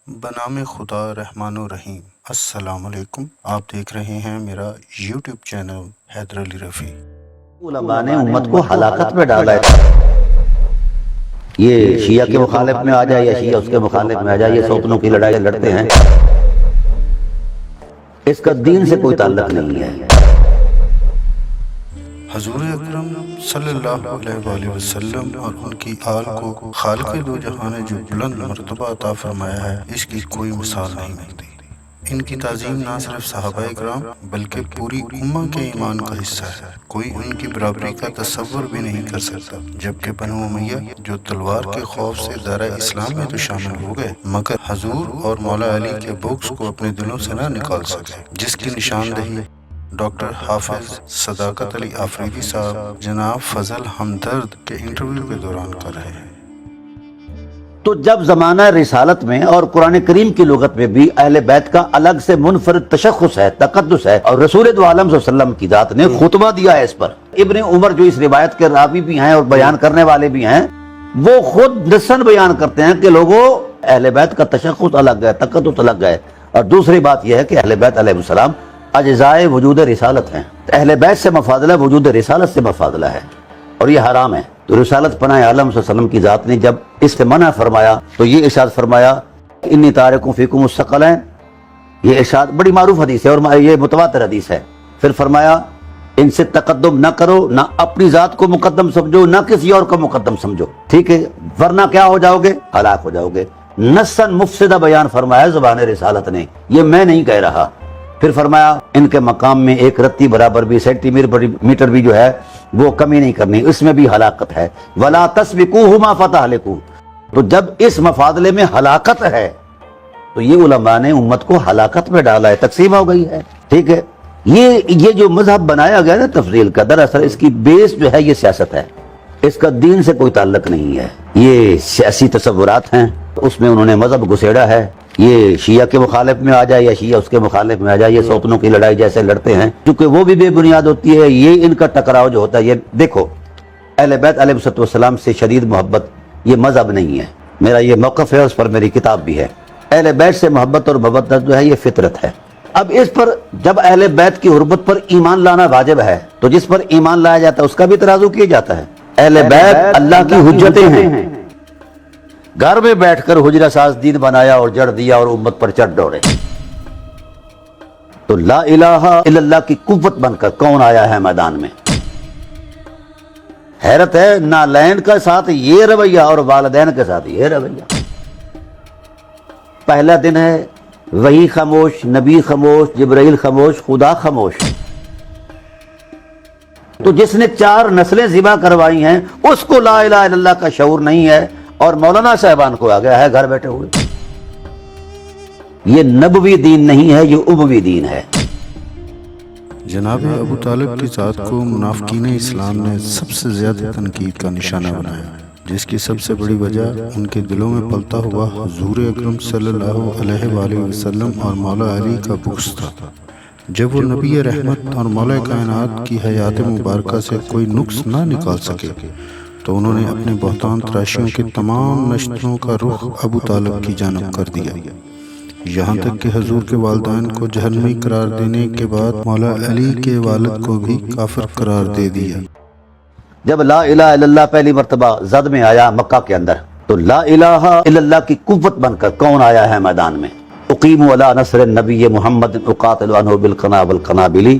بنام خدا رحمان و رحیم۔ السلام علیکم، آپ دیکھ رہے ہیں میرا یوٹیوب چینل حیدر علی رفیع۔ علماء نے امت کو ہلاکت میں ڈالا ہے۔ یہ شیعہ کے مخالف میں آ جائے یا شیعہ اس کے مخالف میں آ جائے، یہ سوتنوں کی لڑائی لڑتے ہیں، اس کا دین سے کوئی تعلق نہیں ہے۔ حضور اکرم صلی اللہ علیہ وآلہ وسلم اور ان کی آل کو خالق دو جہاں نے جو بلند مرتبہ عطا فرمایا ہے، اس کی کوئی مثال نہیں ملتی۔ ان کی تعظیم نہ صرف صحابہ اکرام بلکہ پوری امہ کے ایمان کا حصہ ہے۔ کوئی ان کی برابری کا تصور بھی نہیں کر سکتا، جبکہ بنو امیہ جو تلوار کے خوف سے دائرہ اسلام میں تو شامل ہو گئے، مگر حضور اور مولا علی کے بغض کو اپنے دلوں سے نہ نکال سکے، جس کی نشاندہی ڈاکٹر حافظ صداقت علی آفریدی صاحب جناب فضل ہمدرد کے انٹرویو کے دوران کر رہے ہیں۔ تو جب زمانہ رسالت میں اور قرآن کریم کی لغت میں بھی اہل بیت کا الگ سے منفرد تشخص ہے، تقدس ہے، اور رسول دو عالم صلی اللہ علیہ وسلم کی ذات نے خطبہ دیا ہے اس پر۔ ابن عمر جو اس روایت کے راوی بھی ہیں اور بیان کرنے والے بھی ہیں، وہ خود نصاً بیان کرتے ہیں کہ لوگوں اہل بیت کا تشخص الگ ہے، تقدس الگ ہے۔ اور دوسری بات یہ ہے کہ اہل بیت علیہ السلام اجزائے وجود رسالت ہیں، اہل بیت سے مفاضلہ وجود رسالت سے مفاضلہ ہے، اور یہ حرام ہے۔ تو رسالت پناہ عالم صلی اللہ علیہ وسلم کی ذات نے جب اس سے منع فرمایا تو یہ ارشاد فرمایا انی تارک فیکم الثقلین، یہ ارشاد بڑی معروف حدیث ہے اور یہ متواتر حدیث ہے۔ پھر فرمایا ان سے تقدم نہ کرو، نہ اپنی ذات کو مقدم سمجھو، نہ کسی اور کو مقدم سمجھو، ٹھیک ہے، ورنہ کیا ہو جاؤ گے؟ ہلاک ہو جاؤ گے۔ نصاً مفسدہ بیان فرمایا زبان رسالت نے، یہ میں نہیں کہہ رہا۔ پھر فرمایا ان کے مقام میں ایک رتی برابر بھی سینٹی میٹر بھی جو ہے وہ کمی نہیں کرنی، اس میں بھی ہلاکت ہے۔ وَلَا تَسْبِقُوهُمَا فَتَهْلِكُوا۔ تو جب اس مفاضلے میں ہلاکت ہے تو یہ علماء نے امت کو ہلاکت میں ڈالا ہے، تقسیم ہو گئی ہے، ٹھیک ہے۔ یہ جو مذہب بنایا گیا نا تفضیل کا، دراصل اس کی بیس جو ہے یہ سیاست ہے، اس کا دین سے کوئی تعلق نہیں ہے۔ یہ سیاسی تصورات ہیں، اس میں انہوں نے مذہب گھسیڑا ہے۔ یہ شیعہ کے مخالف میں آ جائے یا شیعہ اس کے مخالف میں آ جائے، یہ سوتنوں کی لڑائی جیسے لڑتے ہیں، چونکہ وہ بھی بے بنیاد ہوتی ہے۔ یہ ان کا ٹکراؤ جو ہوتا ہے، یہ دیکھو اہل بیت علیہ السلام سے شدید محبت یہ مذہب نہیں ہے، میرا یہ موقف ہے، اس پر میری کتاب بھی ہے۔ اہل بیت سے محبت اور محبت جو ہے یہ فطرت ہے۔ اب اس پر جب اہل بیت کی حرمت پر ایمان لانا واجب ہے تو جس پر ایمان لایا جاتا ہے اس کا بھی ترازو کیا جاتا ہے۔ اہل بیت اللہ کی حجتیں ہیں، گھر میں بیٹھ کر حجرہ ساز دین بنایا اور جڑ دیا اور امت پر چڑھ دوڑے۔ تو لا الہ الا اللہ کی قوت بن کر کون آیا ہے میدان میں؟ حیرت ہے، نالین کا ساتھ یہ رویہ اور والدین کے ساتھ یہ رویہ۔ پہلا دن ہے، وحی خاموش، نبی خاموش، جبرائیل خاموش، خدا خاموش۔ تو جس نے 4 نسلیں ذبح کروائی ہیں اس کو لا الہ الا اللہ کا شعور نہیں ہے، اور مولانا صاحبان کو آ گیا ہے گھر بیٹھے ہوئے۔ یہ نبوی دین نہیں ہے، یہ اموی دین ہے۔ جناب ابو طالب کی ذات کو منافقین اسلام نے سب سے زیادہ تنقید کا نشانہ بنایا، جس کی سب سے بڑی وجہ ان کے دلوں میں پلتا ہوا حضور اکرم صلی اللہ علیہ وآلہ وسلم اور مولا علی کا بغض تھا۔ جب وہ نبی رحمت اور مولا کائنات کی حیات مبارکہ سے کوئی نقص نہ نکال سکے تو انہوں نے اپنے بہتان تراشیوں کے تمام نشتروں کا رخ ابو طالب کی جانب کر دیا، یہاں تک کہ حضور کے والدین کو جہنمی قرار دینے کے بعد مولا علی کے والد کو بھی کافر قرار دے دیا۔ جب لا الہ الا اللہ پہلی مرتبہ زد میں آیا مکہ کے اندر تو لا الہ الا اللہ کی قوت بن کر کون آیا ہے میدان میں؟ اقیم علی نصر النبی محمد اقاتل عنہ بالقنا والقنابل،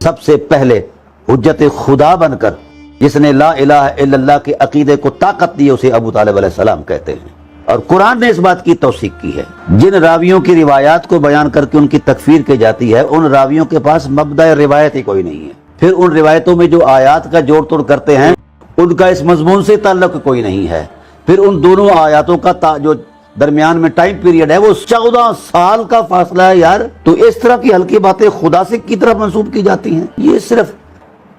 سب سے پہلے حجت خدا بن کر جس نے لا الہ الا اللہ کے عقیدے کو طاقت دی اسے ابو طالب علیہ السلام کہتے ہیں، اور قرآن نے اس بات کی توثیق کی ہے۔ جن راویوں کی روایات کو بیان کر کے ان کی تکفیر کی جاتی ہے، ان راویوں کے پاس مبدأ روایت ہی کوئی نہیں ہے۔ پھر ان روایتوں میں جو آیات کا جوڑ توڑ کرتے ہیں ان کا اس مضمون سے تعلق کوئی نہیں ہے۔ پھر ان دونوں آیاتوں کا جو درمیان میں ٹائم پیریڈ ہے وہ 14 سال کا فاصلہ ہے یار، تو اس طرح کی ہلکی باتیں خدا سے کی طرف منسوب کی جاتی ہیں۔ یہ صرف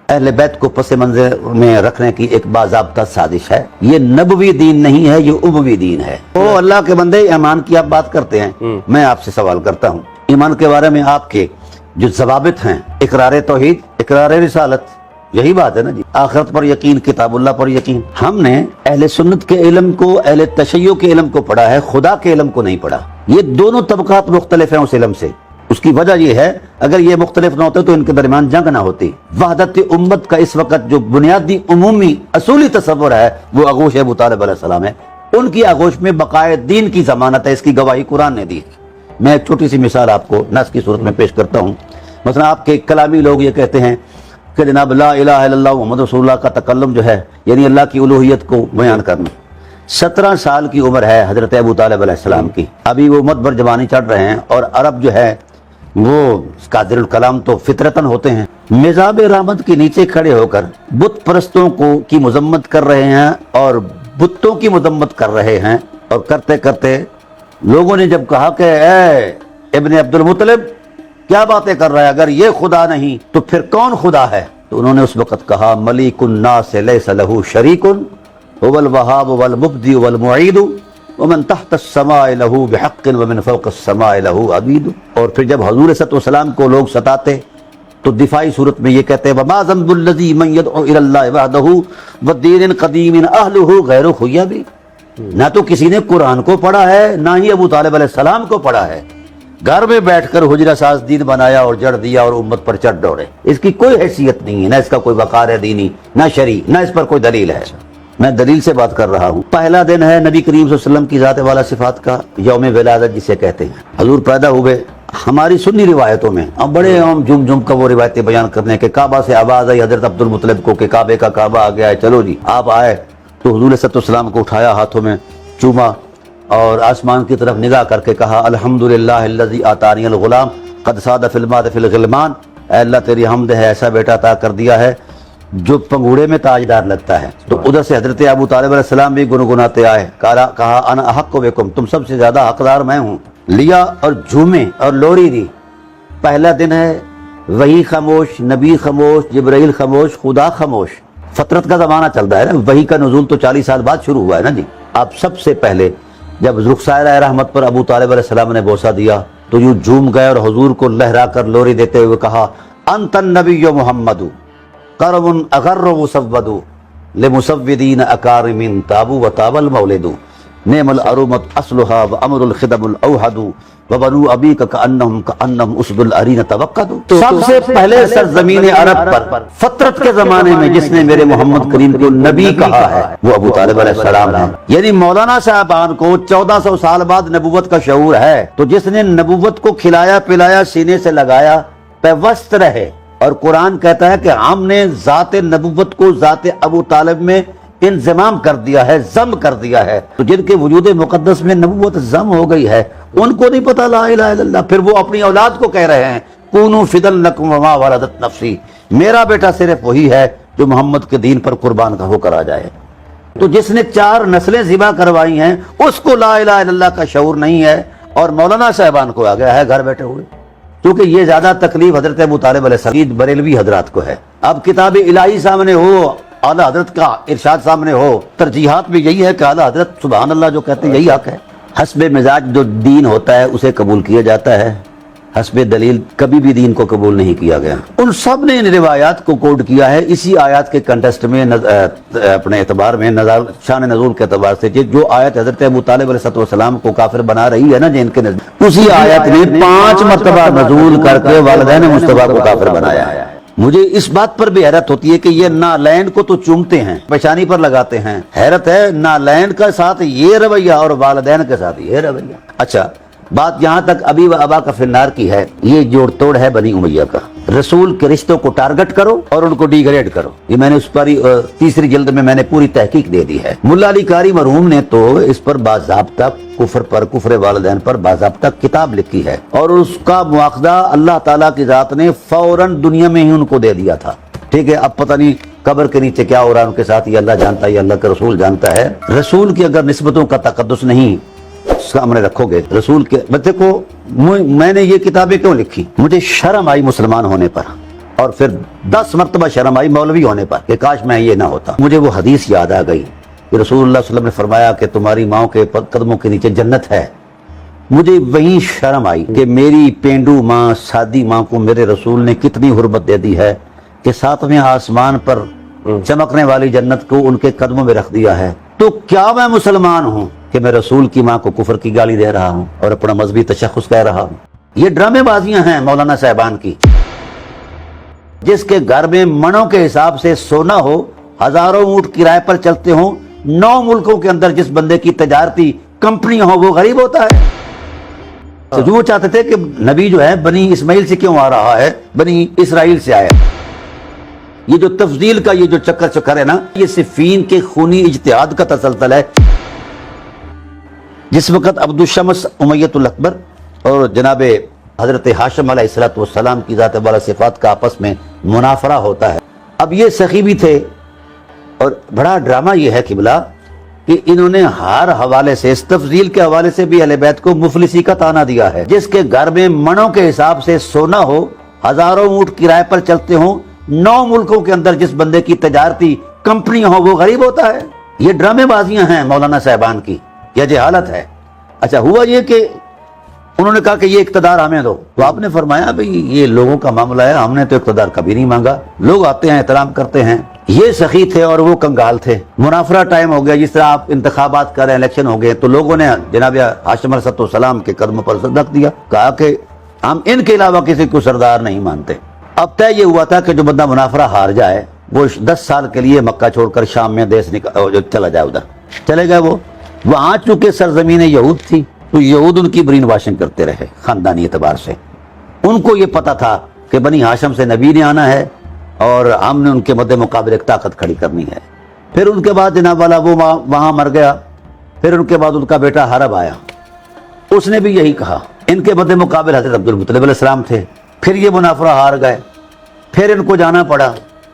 اہل بیت کو پس منظر میں رکھنے کی ایک باضابطہ سازش ہے، یہ نبوی دین نہیں ہے، یہ اموی دین ہے۔ وہ اللہ کے بندے ایمان کی آپ بات کرتے ہیں، میں آپ سے سوال کرتا ہوں ایمان کے بارے میں آپ کے جو ضوابط ہیں، اقرار توحید، اقرار رسالت، یہی بات ہے نا جی، آخرت پر یقین، کتاب اللہ پر یقین۔ ہم نے اہل سنت کے علم کو، اہل تشیع کے علم کو پڑھا ہے، خدا کے علم کو نہیں پڑھا۔ یہ دونوں طبقات مختلف ہیں اس علم سے. اس کی وجہ یہ ہے اگر یہ مختلف نہ ہوتے تو ان کے درمیان جنگ نہ ہوتی. وحدت امت کا اس وقت جو بنیادی عمومی اصولی تصور ہے وہ آغوش ابو طالب علیہ السلام ہے. ان کی آغوش میں بقائے دین کی ضمانت ہے، اس کی گواہی قرآن نے دی. میں ایک چھوٹی سی مثال آپ کو نص کی صورت میں پیش کرتا ہوں. مثلا آپ کے کلامی لوگ یہ کہتے ہیں کہ جناب لا الہ الا اللہ محمد رسول اللہ کا تکلم جو ہے یعنی اللہ کی الوہیت کو بیان کرنا. 17 سال کی عمر ہے حضرت ابو طالب علیہ السلام کی، ابھی وہ امت بھر جوانی چڑھ رہے ہیں، اور عرب جو ہے وہ قادر الکلام تو فطرتاً ہوتے ہیں. مزاب رحمت کے نیچے کھڑے ہو کر بت پرستوں کی مذمت کر رہے ہیں اور بتوں کی مذمت کر رہے ہیں، اور کرتے کرتے لوگوں نے جب کہا کہ اے ابن عبد المطلب کیا باتیں کر رہا ہے، اگر یہ خدا نہیں تو پھر کون خدا ہے؟ تو انہوں نے اس وقت کہا ملیک الناس لیس لہ شریک هو الوهاب والمبدی والمعید ومن تحت السماء له بحق ومن فوق السماء له عبید. اور پھر جب حضور صلی اللہ علیہ وسلم کو لوگ ستاتے تو دفاعی صورت میں یہ کہتے ہیں وما ذنب الذی من يدعو الى الله وحده والدین قدیم اهله غیر خیب. نہ تو کسی نے قرآن کو پڑھا ہے نہ ہی ابو طالب علیہ السلام کو پڑھا ہے، گھر میں بیٹھ کر حجرہ ساز دین بنایا اور جڑ دیا اور امت پر چڑھ دوڑے. اس کی کوئی حیثیت نہیں ہے، نہ اس کا کوئی وقار ہے دینی، نہ شرعی، نہ اس پر کوئی دلیل ہے. میں دلیل سے بات کر رہا ہوں. پہلا دن ہے نبی کریم صلی اللہ علیہ وسلم کی ذات والا صفات کا، یوم ولادت جسے کہتے ہیں. حضور پیدا ہوئے ہماری سنی روایتوں میں، اب بڑے ہم جم جم کا وہ روایتیں بیان کرنے کہ کعبہ سے آواز آئی حضرت عبد المطلب کو کہ کعبے کا کعبہ آ گیا ہے، چلو جی آپ آئے. تو حضور صلی اللہ علیہ وسلم کو اٹھایا، ہاتھوں میں چوما اور آسمان کی طرف نگاہ کر کے کہا الحمدللہ الذی آتانی الغلام قد صاد فی الماد فی الغلمان. اے اللہ تیری حمد ہے، ایسا بیٹا عطا کر دیا ہے جو پنگوڑے میں تاجدار لگتا ہے. تو ادھر سے حضرت ابو طالب علیہ السلام بھی گنگناتے آئے، کہا انا احق بکم، تم سب سے زیادہ حقدار میں ہوں. لیا اور جھومے اور لوری دی. پہلا دن ہے، وحی خاموش، نبی خاموش، جبرائیل خاموش، خدا خاموش. فطرت کا زمانہ چل رہا ہے نا، وحی کا نزول تو 40 سال بعد شروع ہوا ہے نا جی. آپ سب سے پہلے جب رخسائے رحمت پر ابو طالب علیہ السلام نے بوسہ دیا تو یوں جھوم گئے اور حضور کو لہرا کر لوری دیتے ہوئے کہا انت النبی محمد قرم اغر مسود لمسودین اکارم تابو و تاب المولد نعم العرومت اصلها وامر الخدم الاوحد وبنو ابیک کانہم اسد الارین توقد. سب سے پہلے سرزمین عرب پر فطرت کے زمانے میں جس نے میرے محمد کریم کو نبی کہا ہے وہ ابو طالب علیہ السلام ہے. یعنی مولانا صاحبان کو 1400 سال بعد نبوت کا شعور ہے، تو جس نے نبوت کو کھلایا پلایا، سینے سے لگایا، پیوست رہے. اور قرآن کہتا ہے کہ ہم نے ذات نبوت کو ذات ابو طالب میں انضمام کر دیا ہے، ضم کر دیا ہے. تو جن کے وجود مقدس میں نبوت ضم ہو گئی ہے ان کو نہیں پتا لا الہ الا اللہ. پھر وہ اپنی اولاد کو کہہ رہے ہیں کونوا فدن لکم وما ولدت نفسی، میرا بیٹا صرف وہی ہے جو محمد کے دین پر قربان ہو کر آ جائے. تو جس نے 4 نسلیں ذبح کروائی ہیں اس کو لا الہ الا اللہ کا شعور نہیں ہے، اور مولانا صاحبان کو آ گیا ہے گھر بیٹھے ہوئے. کیونکہ یہ زیادہ تکلیف حضرت ابو طالب علیہ السلام بریلوی حضرات کو ہے. اب کتاب الہی سامنے ہو، اعلیٰ حضرت کا ارشاد سامنے ہو، ترجیحات بھی یہی ہے کہ اعلیٰ حضرت سبحان اللہ جو کہتے ہیں یہی حق ہے. حسب مزاج جو دین ہوتا ہے اسے قبول کیا جاتا ہے، حسب دلیل کبھی بھی دین کو قبول نہیں کیا گیا. ان سب نے ان روایات کو کوڈ کیا ہے اسی آیات کے کنٹیسٹ میں، اپنے اعتبار میں، شان نزول کے اعتبار سے. جو آیت حضرت ابو طالب علیہ السلام کو کافر بنا رہی ہے نا جن کے نزدیک، اسی آیت نے 5 مرتبہ نزول کر کے والدین مصطفیٰ کو کافر بنایا ہے. مجھے اس بات پر بھی حیرت ہوتی ہے کہ یہ نالین کو تو چومتے ہیں، پیشانی پر لگاتے ہیں. حیرت ہے نالین کا ساتھ یہ رویہ اور والدین کے ساتھ یہ رویہ. اچھا بات یہاں تک ابی و ابا کا فنار کی ہے. یہ جوڑ توڑ ہے بنی امیہ کا. رسول کے رشتوں کو ٹارگٹ کرو اور ان کو ڈی گریڈ کرو. یہ میں نے اس پر 3ری جلد میں میں نے پوری تحقیق دے دی ہے. ملا علی قاری مرحوم نے تو اس پر باضابطہ کفر پر، کفر والدین پر باضابطہ کتاب لکھی ہے، اور اس کا مواخذہ اللہ تعالیٰ کی ذات نے فوراً دنیا میں ہی ان کو دے دیا تھا. ٹھیک ہے، اب پتہ نہیں قبر کے نیچے کیا ہو رہا ہے ان کے ساتھ، یہ اللہ جانتا ہے، یہ اللہ کا رسول جانتا ہے. رسول کی اگر نسبتوں کا تقدس نہیں سامنے رکھو گے، رسول کے دیکھو میں نے یہ کتابیں کیوں لکھی، مجھے شرم آئی مسلمان ہونے پر، اور پھر 10 مرتبہ شرم آئی مولوی ہونے پر کہ کاش میں یہ نہ ہوتا. مجھے وہ حدیث یاد آ گئی کہ رسول اللہ صلی اللہ علیہ وسلم نے فرمایا کہ تمہاری ماں کے قدموں کے نیچے جنت ہے. مجھے وہیں شرم آئی کہ میری پینڈو ماں، سادی ماں کو میرے رسول نے کتنی حرمت دے دی ہے کہ 7ویں آسمان پر چمکنے والی جنت کو ان کے قدموں میں رکھ دیا ہے. تو کیا میں مسلمان ہوں کہ میں رسول کی ماں کو کفر کی گالی دے رہا ہوں اور اپنا مذہبی تشخص کہہ رہا ہوں. یہ ڈرامے بازیاں ہیں مولانا صاحبان کی. جس کے گھر میں منوں کے حساب سے سونا ہو، ہزاروں اونٹ کرائے پر چلتے ہوں، 9 ملکوں کے اندر جس بندے کی تجارتی کمپنی ہو وہ غریب ہوتا ہے. تو جو چاہتے تھے کہ نبی جو ہے بنی اسماعیل سے کیوں آ رہا ہے، بنی اسرائیل سے آیا. یہ جو تفضیل کا یہ جو چکر چکر ہے نا، یہ صفین کے خونی اجتہاد کا تسلسل ہے. جس وقت عبد الشمس امیۃ الاکبر اور جناب حضرت ہاشم علیہ السلام کی ذات بالا صفات کا آپس میں منافرہ ہوتا ہے. اب یہ سخی بھی تھے، اور بڑا ڈرامہ یہ ہے قبلہ کہ انہوں نے ہر حوالے سے، اس تفضیل کے حوالے سے بھی اہل بیت کو مفلسی کا طعنہ دیا ہے. جس کے گھر میں منوں کے حساب سے سونا ہو، ہزاروں اونٹ کرائے پر چلتے ہوں، 9 ملکوں کے اندر جس بندے کی تجارتی کمپنی ہو وہ غریب ہوتا ہے. یہ ڈرامے بازیاں ہیں مولانا صاحبان کی، یہ جہالت ہے. اچھا ہوا یہ کہ انہوں نے کہا کہ یہ اقتدار ہمیں دو، تو آپ نے فرمایا بھئی یہ لوگوں کا معاملہ ہے، ہم نے تو اقتدار کبھی نہیں مانگا. لوگ آتے ہیں، احترام کرتے ہیں. یہ سخی تھے اور وہ کنگال تھے. منافرہ ٹائم ہو گیا، جس طرح آپ انتخابات کر رہے ہیں، الیکشن ہو گئے، تو لوگوں نے جناب ہاشم علیہ السلام کے قدموں پر سر رکھ دیا، کہا کہ ہم ان کے علاوہ کسی کو سردار نہیں مانتے. اب طے یہ ہوا تھا کہ جو بندہ منافرہ ہار جائے وہ 10 سال کے لیے مکہ چھوڑ کر شام میں دیس چلا جائے. ادھر چلے گئے. وہ وہاں چونکہ سرزمین یہود تھی تو یہود ان کی برین واشنگ کرتے رہے خاندانی اعتبار سے. ان کو یہ پتا تھا کہ بنی ہاشم سے نبی نے آنا ہے اور ہم نے ان کے مد مقابل ایک طاقت کھڑی کرنی ہے. پھر ان کے بعد جناب والا وہ وہاں مر گیا. پھر ان کے بعد ان کا بیٹا حرب آیا، اس نے بھی یہی کہا. ان کے مد مقابل حضرت عبد المطلب علیہ السلام تھے. پھر یہ منافرہ ہار گئے، پھر ان کو جانا پڑا،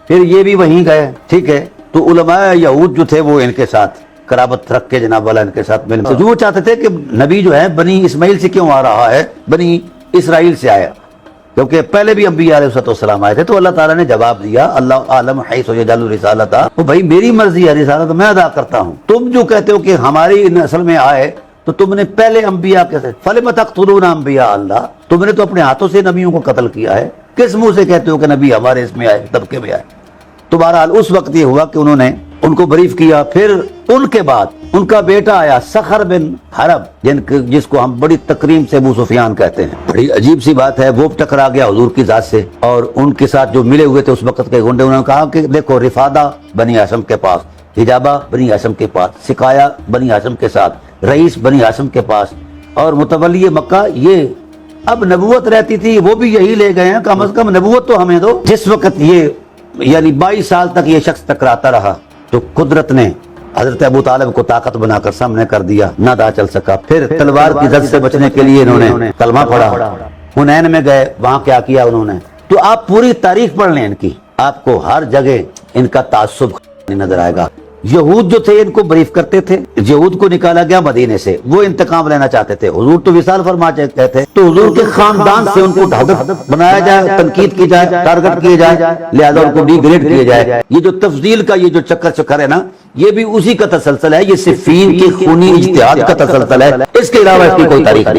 پھر یہ بھی وہیں گئے. ٹھیک ہے، تو علماء یہود جو تھے وہ ان کے ساتھ قرابت رکھ کے جناب والا ان کے ساتھ مل. تو جو چاہتے تھے کہ نبی جو ہے بنی اسماعیل سے کیوں آ رہا ہے، بنی اسرائیل سے آیا، کیونکہ پہلے بھی انبیاء علیہ السلام آئے تھے. تو اللہ تعالیٰ نے جواب دیا، اللہ عالم حیث یجعل رسالتہ، وہ بھائی میری مرضی ہے، رسالت میں ادا کرتا ہوں. تم جو کہتے ہو کہ ہماری نسل میں آئے تو تم نے پہلے انبیاء کے ساتھ فلم تقتلون انبیاء اللہ، تم نے تو اپنے ہاتھوں سے نبیوں کو قتل کیا ہے. کس منہ سے کہتے ہو کہ نبی ہمارے اس میں آئے، طبقے میں آئے؟ تو بہرحال اس وقت یہ ہوا کہ انہوں نے ان کو بریف کیا. پھر ان کے بعد ان کا بیٹا آیا صخر بن حرب، جس کو ہم بڑی تکریم سے ابو سفیان کہتے ہیں. بڑی عجیب سی بات ہے، وہ ٹکرا گیا حضور کی ذات سے. اور ان کے ساتھ جو ملے ہوئے تھے اس وقت کے گنڈے، انہوں نے کہا کہ دیکھو رفادہ بنی ہاشم کے پاس، حجابہ بنی ہاشم کے پاس، سقایا بنی ہاشم کے ساتھ، رئیس بنی ہاشم کے پاس، اور متولی مکہ یہ اب نبوت رہتی تھی، وہ بھی یہی لے گئے ہیں. کم از کم نبوت تو ہمیں دو. جس وقت یہ یعنی 22 سال تک یہ شخص ٹکراتا رہا تو قدرت نے حضرت ابو طالب کو طاقت بنا کر سامنے کر دیا، نہ دا چل سکا. پھر تلوار کی زد سے بچنے کے لیے انہوں نے کلمہ پڑھا. حنین میں گئے، وہاں کیا کیا انہوں نے. تو آپ پوری تاریخ پڑھ لیں ان کی، آپ کو ہر جگہ ان کا تعصب نظر آئے گا. یہود جو تھے ان کو بریف کرتے تھے. یہود کو نکالا گیا مدینے سے، وہ انتقام لینا چاہتے تھے. حضور تو وصال فرما چاہتے تھے، تو حضور کے خاندان سے ان کو ہدف بنایا جائے، تنقید کی جائے، ٹارگٹ کیے جائے، لہذا ان کو ڈی گریڈ کیے جائے. یہ جو تفضیل کا یہ جو چکر چکر ہے نا، یہ بھی اسی کا تسلسل ہے. یہ صفین کی خونی اجتہاد کا تسلسل ہے، اس کے علاوہ اس کی کوئی تاریخ نہیں.